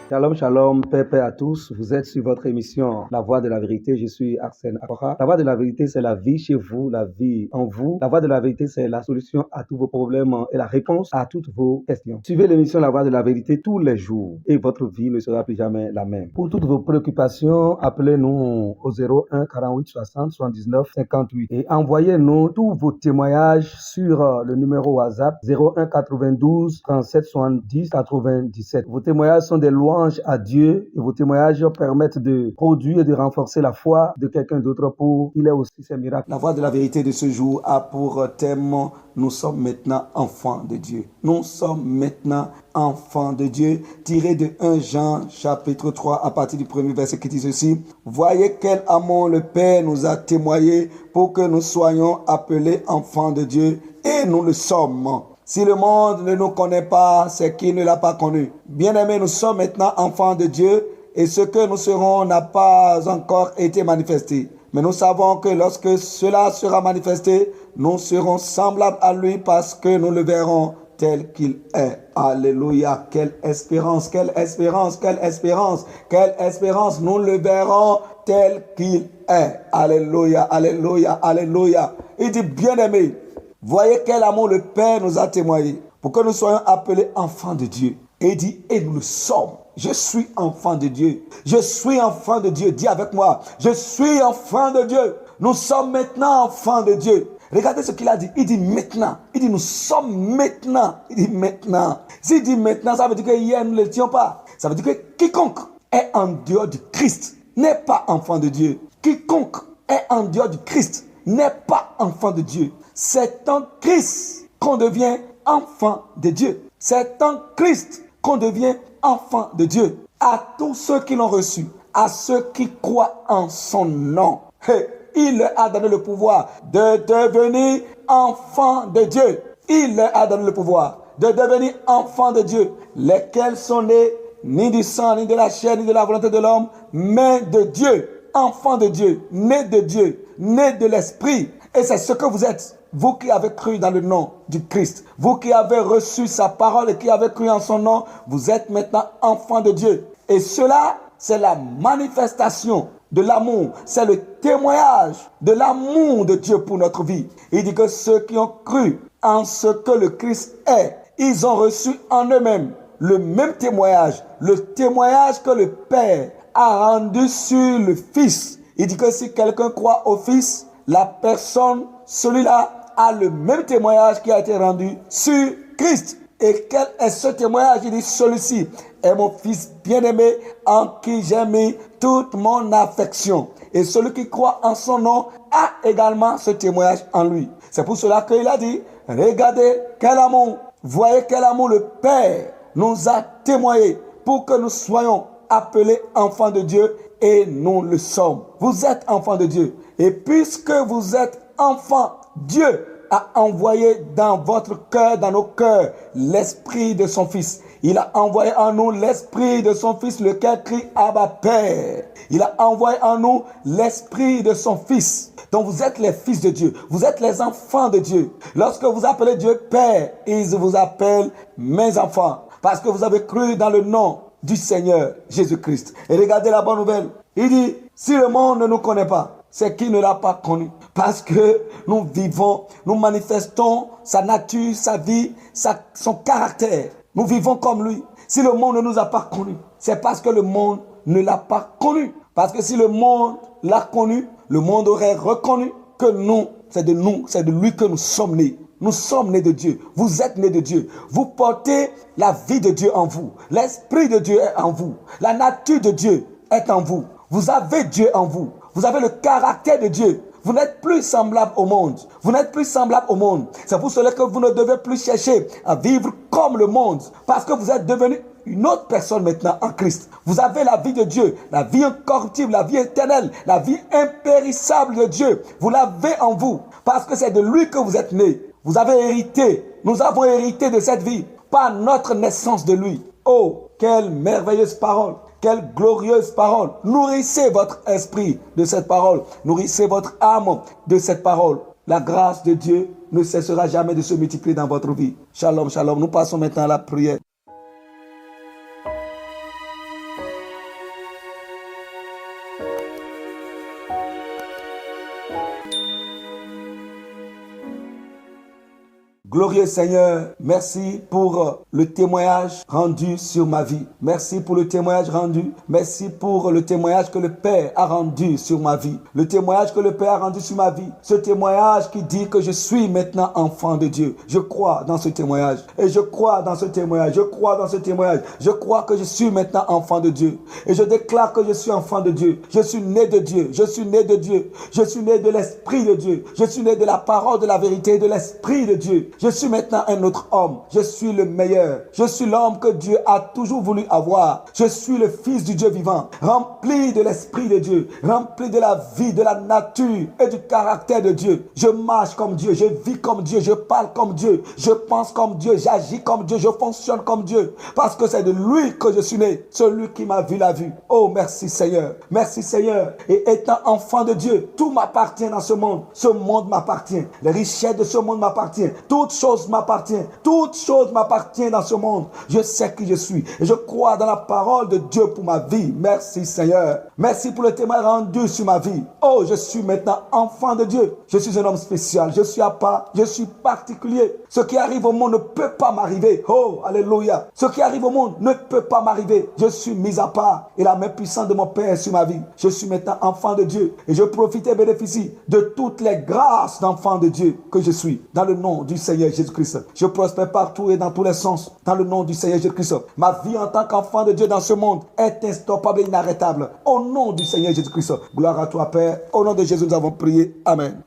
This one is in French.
Shalom, shalom, paix à tous. Vous êtes sur votre émission La Voix de la Vérité. Je suis Arsène Akora. La Voix de la Vérité, c'est la vie chez vous, la vie en vous. La Voix de la Vérité, c'est la solution à tous vos problèmes et la réponse à toutes vos questions. Suivez l'émission La Voix de la Vérité tous les jours et votre vie ne sera plus jamais la même. Pour toutes vos préoccupations, appelez-nous au 01 48 60 79 58 et envoyez-nous tous vos témoignages sur le numéro WhatsApp 01 92 37 70 97. Vos témoignages sont des louanges à Dieu et vos témoignages permettent de produire et de renforcer la foi de quelqu'un d'autre pour qu'il ait aussi ses miracles. La Voix de la Vérité de ce jour a pour thème « Nous sommes maintenant enfants de Dieu ». Nous sommes maintenant enfants de Dieu, tiré de 1 Jean chapitre 3 à partir du premier verset qui dit ceci. « Voyez quel amour le Père nous a témoigné pour que nous soyons appelés enfants de Dieu et nous le sommes. » Si le monde ne nous connaît pas, c'est qu'il ne l'a pas connu. Bien-aimés, nous sommes maintenant enfants de Dieu et ce que nous serons n'a pas encore été manifesté. Mais nous savons que lorsque cela sera manifesté, nous serons semblables à lui parce que nous le verrons tel qu'il est. Alléluia, quelle espérance, quelle espérance, quelle espérance, quelle espérance. Nous le verrons tel qu'il est. Alléluia, alléluia, alléluia. Il dit, bien-aimés, voyez quel amour le Père nous a témoigné pour que nous soyons appelés enfants de Dieu. Et il dit, et nous le sommes. Je suis enfant de Dieu. Je suis enfant de Dieu. Dis avec moi, je suis enfant de Dieu. Nous sommes maintenant enfants de Dieu. Regardez ce qu'il a dit. Il dit maintenant. Il dit nous sommes maintenant. Il dit maintenant. S'il dit maintenant, ça veut dire que hier nous ne l'étions pas. Ça veut dire que quiconque est en dehors du Christ n'est pas enfant de Dieu. Quiconque est en dehors du Christ n'est pas enfant de Dieu. C'est en Christ qu'on devient enfant de Dieu. C'est en Christ qu'on devient enfant de Dieu. À tous ceux qui l'ont reçu, à ceux qui croient en son nom, il leur a donné le pouvoir de devenir enfant de Dieu. Il leur a donné le pouvoir de devenir enfant de Dieu, lesquels sont nés ni du sang, ni de la chair, ni de la volonté de l'homme, mais de Dieu. Enfant de Dieu, né de Dieu, né de l'Esprit. Et c'est ce que vous êtes. Vous qui avez cru dans le nom du Christ, vous qui avez reçu sa parole et qui avez cru en son nom, vous êtes maintenant enfants de Dieu. Et cela, c'est la manifestation de l'amour. C'est le témoignage de l'amour de Dieu pour notre vie. Il dit que ceux qui ont cru en ce que le Christ est, ils ont reçu en eux-mêmes le même témoignage, le témoignage que le Père a rendu sur le Fils. Il dit que si quelqu'un croit au Fils, la personne, celui-là, a le même témoignage qui a été rendu sur Christ. Et quel est ce témoignage? Il dit, celui-ci est mon Fils bien-aimé en qui j'ai mis toute mon affection. Et celui qui croit en son nom a également ce témoignage en lui. C'est pour cela qu'il a dit, regardez quel amour, voyez quel amour le Père nous a témoigné pour que nous soyons appelés enfants de Dieu et nous le sommes. Vous êtes enfants de Dieu. Et puisque vous êtes enfants, Dieu a envoyé dans votre cœur, dans nos cœurs, l'esprit de son Fils. Il a envoyé en nous l'esprit de son Fils, lequel crie Abba Père. Il a envoyé en nous l'esprit de son Fils. Donc vous êtes les fils de Dieu. Vous êtes les enfants de Dieu. Lorsque vous appelez Dieu Père, il vous appelle mes enfants. Parce que vous avez cru dans le nom du Seigneur Jésus-Christ. Et regardez la bonne nouvelle. Il dit, si le monde ne nous connaît pas, c'est qu'il ne l'a pas connu. Parce que nous vivons, nous manifestons sa nature, sa vie, son caractère. Nous vivons comme lui. Si le monde ne nous a pas connus, c'est parce que le monde ne l'a pas connu. Parce que si le monde l'a connu, le monde aurait reconnu que c'est de lui que nous sommes nés. Nous sommes nés de Dieu. Vous êtes nés de Dieu. Vous portez la vie de Dieu en vous. L'esprit de Dieu est en vous. La nature de Dieu est en vous. Vous avez Dieu en vous. Vous avez le caractère de Dieu. Vous n'êtes plus semblable au monde. Vous n'êtes plus semblable au monde. C'est pour cela que vous ne devez plus chercher à vivre comme le monde. Parce que vous êtes devenu une autre personne maintenant en Christ. Vous avez la vie de Dieu, la vie incorruptible, la vie éternelle, la vie impérissable de Dieu. Vous l'avez en vous. Parce que c'est de lui que vous êtes nés. Vous avez hérité. Nous avons hérité de cette vie par notre naissance de lui. Oh, quelle merveilleuse parole. Quelle glorieuse parole. Nourrissez votre esprit de cette parole. Nourrissez votre âme de cette parole. La grâce de Dieu ne cessera jamais de se multiplier dans votre vie. Shalom, shalom. Nous passons maintenant à la prière. Glorieux Seigneur, merci pour le témoignage rendu sur ma vie. Merci pour le témoignage rendu. Merci pour le témoignage que le Père a rendu sur ma vie. Le témoignage que le Père a rendu sur ma vie. Ce témoignage qui dit que je suis maintenant enfant de Dieu. Je crois dans ce témoignage. Et je crois dans ce témoignage. Je crois dans ce témoignage. Je crois que je suis maintenant enfant de Dieu. Et je déclare que je suis enfant de Dieu. Je suis né de Dieu. Je suis né de Dieu. Je suis né de l'Esprit de Dieu. Je suis né de la parole de la vérité et de l'Esprit de Dieu. Je suis maintenant un autre homme. Je suis le meilleur. Je suis l'homme que Dieu a toujours voulu avoir. Je suis le Fils du Dieu vivant, rempli de l'Esprit de Dieu, rempli de la vie, de la nature et du caractère de Dieu. Je marche comme Dieu, je vis comme Dieu, je parle comme Dieu, je pense comme Dieu, j'agis comme Dieu, je fonctionne comme Dieu. Parce que c'est de lui que je suis né. Celui qui m'a vu l'a vu. Oh, merci Seigneur. Merci Seigneur. Et étant enfant de Dieu, tout m'appartient dans ce monde. Ce monde m'appartient. Les richesses de ce monde m'appartiennent. Toutes choses m'appartiennent. Toutes choses m'appartiennent dans ce monde. Je sais qui je suis. Et je crois dans la parole de Dieu pour ma vie. Merci Seigneur. Merci pour le témoin rendu sur ma vie. Oh, je suis maintenant enfant de Dieu. Je suis un homme spécial. Je suis à part. Je suis particulier. Ce qui arrive au monde ne peut pas m'arriver. Oh, alléluia. Ce qui arrive au monde ne peut pas m'arriver. Je suis mis à part. Et la main puissante de mon Père est sur ma vie. Je suis maintenant enfant de Dieu. Et je profite et bénéficie de toutes les grâces d'enfant de Dieu que je suis. Dans le nom du Seigneur Jésus-Christ. Je prospère partout et dans tous les sens. Dans le nom du Seigneur Jésus-Christ. Ma vie en tant qu'enfant de Dieu dans ce monde est instoppable et inarrêtable. Au nom du Seigneur Jésus-Christ. Gloire à toi, Père. Au nom de Jésus, nous avons prié. Amen.